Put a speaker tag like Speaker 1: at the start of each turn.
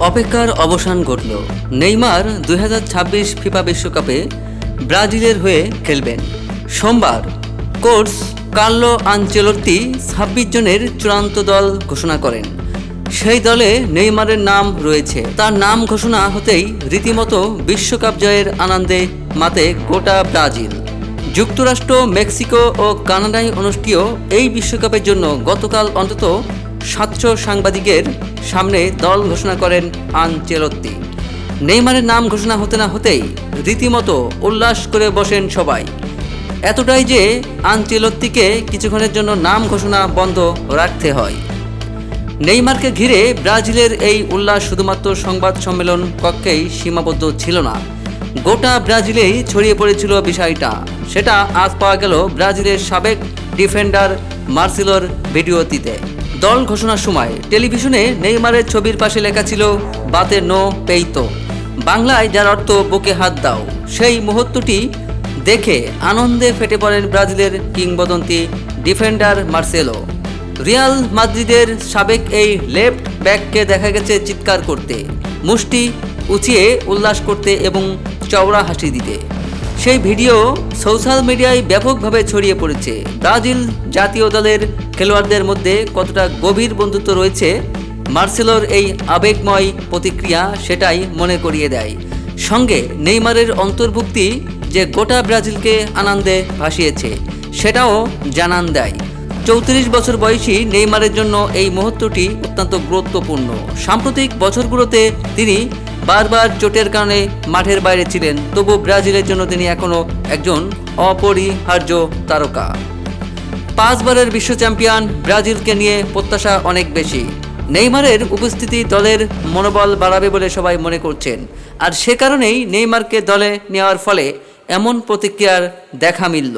Speaker 1: অপেক্ষার অবসান ঘটল। নেইমার 2026 ফিফা বিশ্বকাপে ব্রাজিলের হয়ে খেলবেন। সোমবার কোচ কার্লো আনচেলত্তি 26 জনের চূড়ান্ত দল ঘোষণা করেন। সেই দলে নেইমারের নাম রয়েছে। তার নাম ঘোষণা হতেই রীতিমতো বিশ্বকাপ জয়ের আনন্দে মাতে গোটা ব্রাজিল। যুক্তরাষ্ট্র, মেক্সিকো ও কানাডায় অনুষ্ঠেয় এই বিশ্বকাপের জন্য গতকাল অন্তত 700 সাংবাদিকের সামনে দল ঘোষণা করেন আনচেলত্তি। নেইমারের নাম ঘোষণা হতে না হতেই রীতিমতো উল্লাস করে বসেন সবাই। এতটাই যে আনচেলত্তিকে কিছুক্ষণের জন্য নাম ঘোষণা বন্ধ রাখতে হয়। নেইমারকে ঘিরে ব্রাজিলের এই উল্লাস শুধুমাত্র সংবাদ সম্মেলন কক্ষেই সীমাবদ্ধ ছিল না, গোটা ব্রাজিলেই ছড়িয়ে পড়েছিল বিষয়টা। সেটা আজ পাওয়া গেল ব্রাজিলের সাবেক ডিফেন্ডার মার্সেলোর ভিডিওটিতে। দল ঘোষণার সময় টেলিভিশনে নেইমারের ছবির পাশে লেখা ছিল বাতে নো পেইতো, বাংলায় যার অর্থ বুকে হাত দাও। সেই মুহূর্তটি দেখে আনন্দে ফেটে পড়েন ব্রাজিলের কিংবদন্তি ডিফেন্ডার মার্সেলো। রিয়াল মাদ্রিদের সাবেক এই লেফট ব্যাককে দেখা গেছে চিৎকার করতে, মুষ্টি উঁচিয়ে উল্লাস করতে এবং চওড়া হাসি দিতে। সেই ভিডিও সোশ্যাল মিডিয়ায় ব্যাপকভাবে ছড়িয়ে পড়েছে। ব্রাজিল জাতীয় দলের খেলোয়াড়দের মধ্যে কতটা গভীর বন্ধুত্ব রয়েছে মার্সেলোর এই আবেগময় প্রতিক্রিয়া সেটাই মনে করিয়ে দেয়। সঙ্গে নেইমারের অন্তর্ভুক্তি যে গোটা ব্রাজিলকে আনন্দে ভাসিয়েছে সেটাও জানান দেয়। 34 বছর বয়সী নেইমারের জন্য এই মুহূর্তটি অত্যন্ত গুরুত্বপূর্ণ। সাম্প্রতিক বছরগুলোতে তিনি বারবার চোটের কারণে মাঠের বাইরে ছিলেন, তবু ব্রাজিলের জন্য তিনি এখনও একজন অপরিহার্য তারকা। 5 বারের বিশ্ব চ্যাম্পিয়ন ব্রাজিলকে নিয়ে প্রত্যাশা অনেক বেশি। নেইমারের উপস্থিতি দলের মনোবল বাড়াবে বলে সবাই মনে করছেন, আর সে কারণেই নেইমারকে দলে নেওয়ার ফলে এমন প্রতিক্রিয়ার দেখা মিলল।